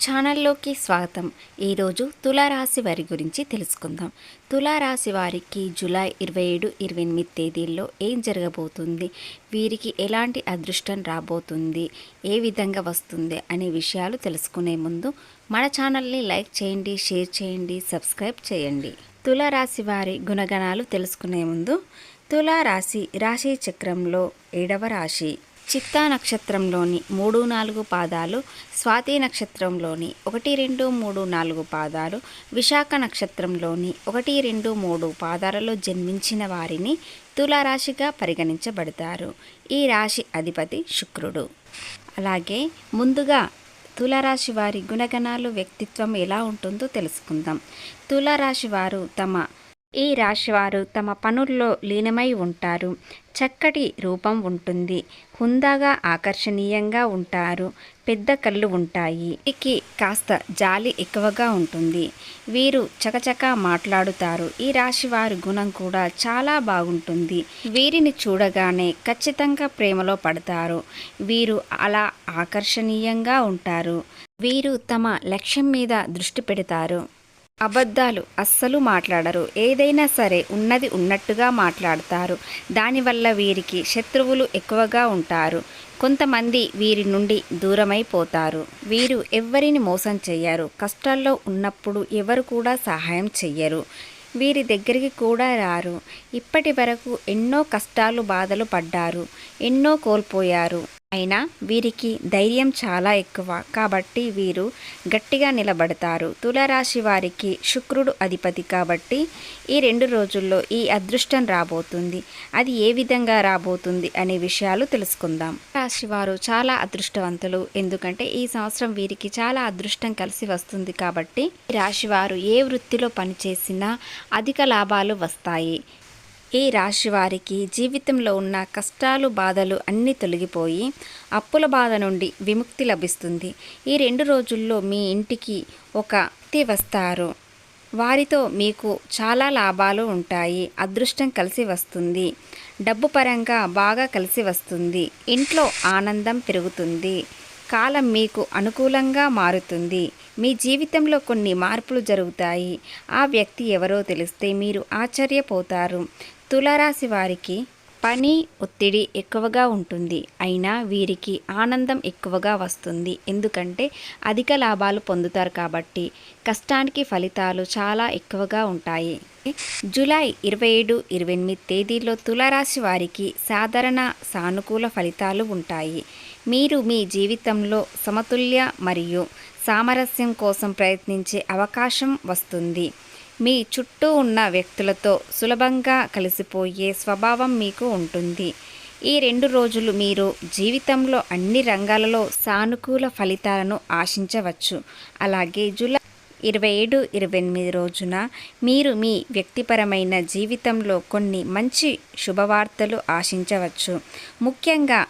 ఛానల్లోకి స్వాగతం. ఈరోజు తులారాశి వారి గురించి తెలుసుకుందాం. తులారాశి వారికి జూలై 27, 28 తేదీల్లో ఏం జరగబోతుంది, వీరికి ఎలాంటి అదృష్టం రాబోతుంది, ఏ విధంగా వస్తుంది అనే విషయాలు తెలుసుకునే ముందు మన ఛానల్ని లైక్ చేయండి, షేర్ చేయండి, సబ్స్క్రైబ్ చేయండి. తులారాశి వారి గుణగణాలు తెలుసుకునే ముందు తులారాశి రాశి చక్రంలో 7వ రాశి. చిత్తా నక్షత్రంలోని 3, 4 పాదాలు, స్వాతి నక్షత్రంలోని 1, 2, 3, 4 పాదాలు, విశాఖ నక్షత్రంలోని 1, 2, 3 పాదాలలో జన్మించిన వారిని తులారాశిగా పరిగణించబడతారు. ఈ రాశి అధిపతి శుక్రుడు. అలాగే ముందుగా తులారాశి వారి గుణగణాలు, వ్యక్తిత్వం ఎలా ఉంటుందో తెలుసుకుందాం. తులారాశి వారు ఈ రాశివారు తమ పనుల్లో లీనమై ఉంటారు. చక్కటి రూపం ఉంటుంది. హుందాగా ఆకర్షణీయంగా ఉంటారు. పెద్ద కళ్ళు ఉంటాయి. వీరికి కాస్త జాలి ఎక్కువగా ఉంటుంది. వీరు చకచకా మాట్లాడుతారు. ఈ రాశివారి గుణం కూడా చాలా బాగుంటుంది. వీరిని చూడగానే ఖచ్చితంగా ప్రేమలో పడతారు. వీరు అలా ఆకర్షణీయంగా ఉంటారు. వీరు తమ లక్ష్యం మీద దృష్టి పెడతారు. అబద్ధాలు అస్సలు మాట్లాడరు. ఏదైనా సరే ఉన్నది ఉన్నట్టుగా మాట్లాడతారు. దానివల్ల వీరికి శత్రువులు ఎక్కువగా ఉంటారు. కొంతమంది వీరి నుండి దూరమైపోతారు. వీరు ఎవ్వరిని మోసం చెయ్యరు. కష్టాల్లో ఉన్నప్పుడు ఎవరు కూడా సహాయం చెయ్యరు. వీరి దగ్గరికి కూడా రారు. ఇప్పటి వరకు ఎన్నో కష్టాలు, బాధలు పడ్డారు. ఎన్నో కోల్పోయారు. అయినా వీరికి ధైర్యం చాలా ఎక్కువ. కాబట్టి వీరు గట్టిగా నిలబడతారు. తులారాశి వారికి శుక్రుడు అధిపతి కాబట్టి ఈ 2 రోజుల్లో ఈ అదృష్టం రాబోతుంది. అది ఏ విధంగా రాబోతుంది అనే విషయాలు తెలుసుకుందాం. రాశి వారు చాలా అదృష్టవంతులు. ఎందుకంటే ఈ సంవత్సరం వీరికి చాలా అదృష్టం కలిసి వస్తుంది. కాబట్టి ఈ రాశి వారు ఏ వృత్తిలో పనిచేసినా అధిక లాభాలు వస్తాయి. ఈ రాశి వారికి జీవితంలో ఉన్న కష్టాలు, బాధలు అన్నీ తొలగిపోయి అప్పుల బాధ నుండి విముక్తి లభిస్తుంది. ఈ 2 రోజుల్లో మీ ఇంటికి ఒక వ్యక్తి వస్తారు. వారితో మీకు చాలా లాభాలు ఉంటాయి. అదృష్టం కలిసి వస్తుంది. డబ్బు పరంగా బాగా కలిసి వస్తుంది. ఇంట్లో ఆనందం పెరుగుతుంది. కాలం మీకు అనుకూలంగా మారుతుంది. మీ జీవితంలో కొన్ని మార్పులు జరుగుతాయి. ఆ వ్యక్తి ఎవరో తెలిస్తే మీరు ఆశ్చర్యపోతారు. తులారాశి వారికి పని ఒత్తిడి ఎక్కువగా ఉంటుంది. అయినా వీరికి ఆనందం ఎక్కువగా వస్తుంది. ఎందుకంటే అధిక లాభాలు పొందుతారు కాబట్టి కష్టానికి ఫలితాలు చాలా ఎక్కువగా ఉంటాయి. జూలై 27, 28 తేదీల్లో తులారాశి వారికి సాధారణ సానుకూల ఫలితాలు ఉంటాయి. మీరు మీ జీవితంలో సమతుల్య మరియు సామరస్యం కోసం ప్రయత్నించే అవకాశం వస్తుంది. మీ చుట్టూ ఉన్న వ్యక్తులతో సులభంగా కలిసిపోయే స్వభావం మీకు ఉంటుంది. ఈ 2 రోజులు మీరు జీవితంలో అన్ని రంగాలలో సానుకూల ఫలితాలను ఆశించవచ్చు. అలాగే జూలై 27, 28 రోజున మీరు మీ వ్యక్తిపరమైన జీవితంలో కొన్ని మంచి శుభవార్తలు ఆశించవచ్చు. ముఖ్యంగా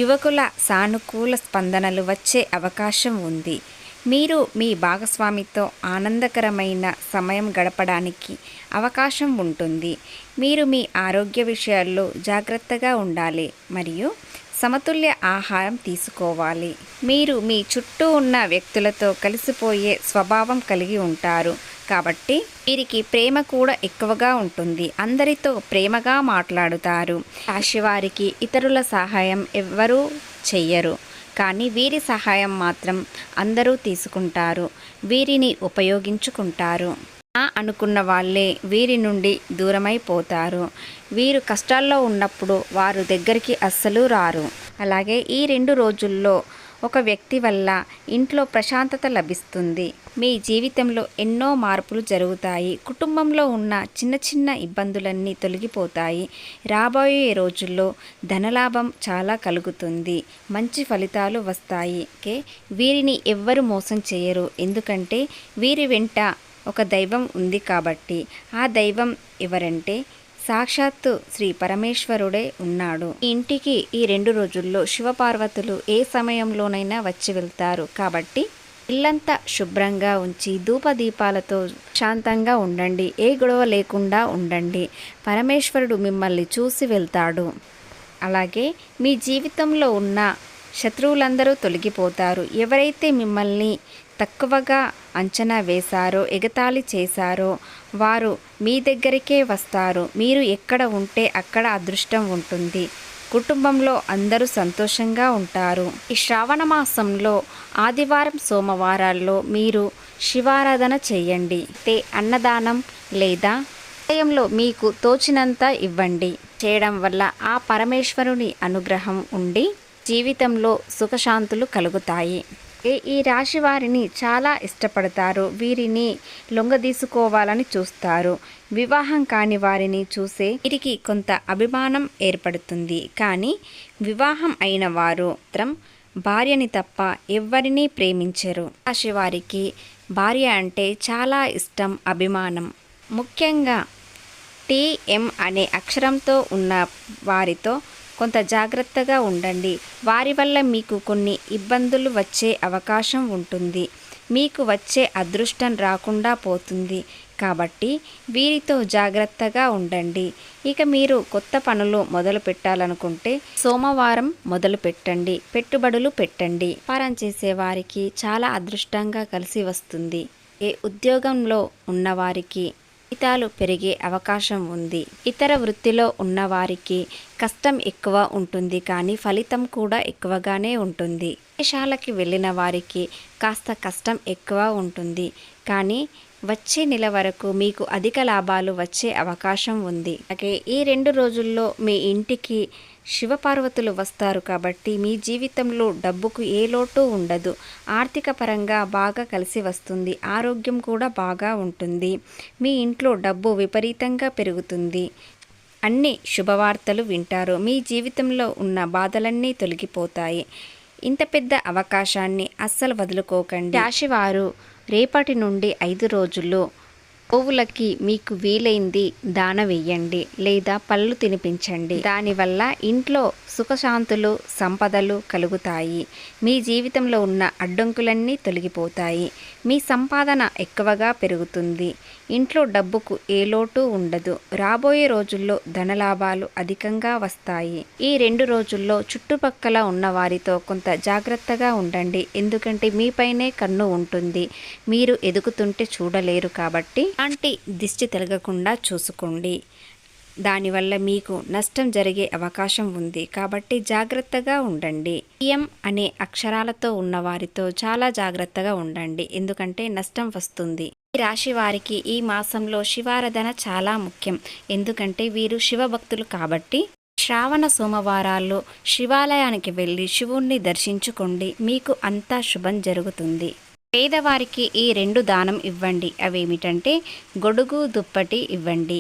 యువకుల సానుకూల స్పందనలు వచ్చే అవకాశం ఉంది. మీరు మీ భాగస్వామితో ఆనందకరమైన సమయం గడపడానికి అవకాశం ఉంటుంది. మీరు మీ ఆరోగ్య విషయాల్లో జాగ్రత్తగా ఉండాలి మరియు సమతుల్య ఆహారం తీసుకోవాలి. మీరు మీ చుట్టూ ఉన్న వ్యక్తులతో కలిసిపోయే స్వభావం కలిగి ఉంటారు. కాబట్టి వీరికి ప్రేమ కూడా ఎక్కువగా ఉంటుంది. అందరితో ప్రేమగా మాట్లాడుతారు. రాశివారికి ఇతరుల సహాయం ఎవ్వరూ చెయ్యరు. కానీ వీరి సహాయం మాత్రం అందరూ తీసుకుంటారు. వీరిని ఉపయోగించుకుంటారు. అనుకున్న వాళ్ళే వీరి నుండి దూరమైపోతారు. వీరు కష్టాల్లో ఉన్నప్పుడు వారు దగ్గరికి అస్సలు రారు. అలాగే ఈ 2 రోజుల్లో ఒక వ్యక్తి వల్ల ఇంట్లో ప్రశాంతత లభిస్తుంది. మీ జీవితంలో ఎన్నో మార్పులు జరుగుతాయి. కుటుంబంలో ఉన్న చిన్న చిన్న ఇబ్బందులన్నీ తొలగిపోతాయి. రాబోయే రోజుల్లో ధనలాభం చాలా కలుగుతుంది. మంచి ఫలితాలు వస్తాయి. వీరిని ఎవ్వరు మోసం చేయరు. ఎందుకంటే వీరి వెంట ఒక దైవం ఉంది కాబట్టి. ఆ దైవం ఎవరంటే సాక్షాత్తు శ్రీ పరమేశ్వరుడే ఉన్నాడు. ఇంటికి ఈ 2 రోజుల్లో శివపార్వతులు ఏ సమయంలోనైనా వచ్చి వెళ్తారు. కాబట్టి ఇల్లంతా శుభ్రంగా ఉంచి ధూపదీపాలతో శాంతంగా ఉండండి. ఏ గొడవ లేకుండా ఉండండి. పరమేశ్వరుడు మిమ్మల్ని చూసి వెళ్తాడు. అలాగే మీ జీవితంలో ఉన్న శత్రువులందరూ తొలగిపోతారు. ఎవరైతే మిమ్మల్ని తక్కువగా అంచనా వేశారో, ఎగతాళి చేశారో వారు మీ దగ్గరికే వస్తారు. మీరు ఎక్కడ ఉంటే అక్కడ అదృష్టం ఉంటుంది. కుటుంబంలో అందరూ సంతోషంగా ఉంటారు. ఈ శ్రావణ మాసంలో ఆదివారం, సోమవారాల్లో మీరు శివారాధన చేయండి. అన్నదానం లేదా ఆలయంలో మీకు తోచినంత ఇవ్వండి. చేయడం వల్ల ఆ పరమేశ్వరుని అనుగ్రహం ఉండి జీవితంలో సుఖశాంతులు కలుగుతాయి. ఈ రాశి వారిని చాలా ఇష్టపడతారు. వీరిని లొంగదీసుకోవాలని చూస్తారు. వివాహం కాని వారిని చూసే వీరికి కొంత అభిమానం ఏర్పడుతుంది. కానీ వివాహం అయిన వారు మాత్రం భార్యని తప్ప ఎవ్వరినీ ప్రేమించరు. రాశి వారికి భార్య అంటే చాలా ఇష్టం, అభిమానం. ముఖ్యంగా టీఎం అనే అక్షరంతో ఉన్న వారితో కొంత జాగ్రత్తగా ఉండండి. వారి వల్ల మీకు కొన్ని ఇబ్బందులు వచ్చే అవకాశం ఉంటుంది. మీకు వచ్చే అదృష్టం రాకుండా పోతుంది. కాబట్టి వీరితో జాగ్రత్తగా ఉండండి. ఇక మీరు కొత్త పనులు మొదలు పెట్టాలనుకుంటే సోమవారం మొదలు పెట్టండి. పెట్టుబడులు పెట్టండి. వ్యాపారం చేసే వారికి చాలా అదృష్టంగా కలిసి వస్తుంది. ఉద్యోగంలో ఉన్నవారికి ఫలితాలు పెరిగే అవకాశం ఉంది. ఇతర వృత్తిలో ఉన్నవారికి కష్టం ఎక్కువ ఉంటుంది, కానీ ఫలితం కూడా ఎక్కువగానే ఉంటుంది. విదేశాలకి వెళ్ళిన వారికి కాస్త కష్టం ఎక్కువ ఉంటుంది, కానీ వచ్చే నెల వరకు మీకు అధిక లాభాలు వచ్చే అవకాశం ఉంది. అలాగే ఈ 2 రోజుల్లో మీ ఇంటికి శివపార్వతులు వస్తారు కాబట్టి మీ జీవితంలో డబ్బుకు ఏ లోటు ఉండదు. ఆర్థిక పరంగా బాగా కలిసి వస్తుంది. ఆరోగ్యం కూడా బాగా ఉంటుంది. మీ ఇంట్లో డబ్బు విపరీతంగా పెరుగుతుంది. అన్ని శుభవార్తలు వింటారు. మీ జీవితంలో ఉన్న బాధలన్నీ తొలగిపోతాయి. ఇంత పెద్ద అవకాశాన్ని అస్సలు వదులుకోకండి. రాశివారు రేపటి నుండి 5 రోజుల్లో గోవులకి మీకు వీలైంది దాన వేయండి లేదా పళ్ళు తినిపించండి. దానివల్ల ఇంట్లో సుఖశాంతులు, సంపదలు కలుగుతాయి. మీ జీవితంలో ఉన్న అడ్డంకులన్నీ తొలగిపోతాయి. మీ సంపాదన ఎక్కువగా పెరుగుతుంది. ఇంట్లో డబ్బుకు ఏ లోటు ఉండదు. రాబోయే రోజుల్లో ధనలాభాలు అధికంగా వస్తాయి. ఈ 2 రోజుల్లో చుట్టుపక్కల ఉన్న వారితో కొంత జాగ్రత్తగా ఉండండి. ఎందుకంటే మీపైనే కన్ను ఉంటుంది. మీరు ఎదుగుతుంటే చూడలేరు కాబట్టి అలాంటి దిష్టి తొలగకుండా చూసుకోండి. దానివల్ల మీకు నష్టం జరిగే అవకాశం ఉంది. కాబట్టి జాగ్రత్తగా ఉండండి. ఎం అనే అక్షరాలతో ఉన్న వారితో చాలా జాగ్రత్తగా ఉండండి. ఎందుకంటే నష్టం వస్తుంది. ఈ రాశి వారికి ఈ మాసంలో శివారాధన చాలా ముఖ్యం. ఎందుకంటే వీరు శివభక్తులు కాబట్టి శ్రావణ సోమవారాల్లో శివాలయానికి వెళ్ళి శివుణ్ణి దర్శించుకోండి. మీకు అంతా శుభం జరుగుతుంది. పేదవారికి ఈ 2 దానం ఇవ్వండి. అవేమిటంటే గొడుగు, దుప్పటి ఇవ్వండి.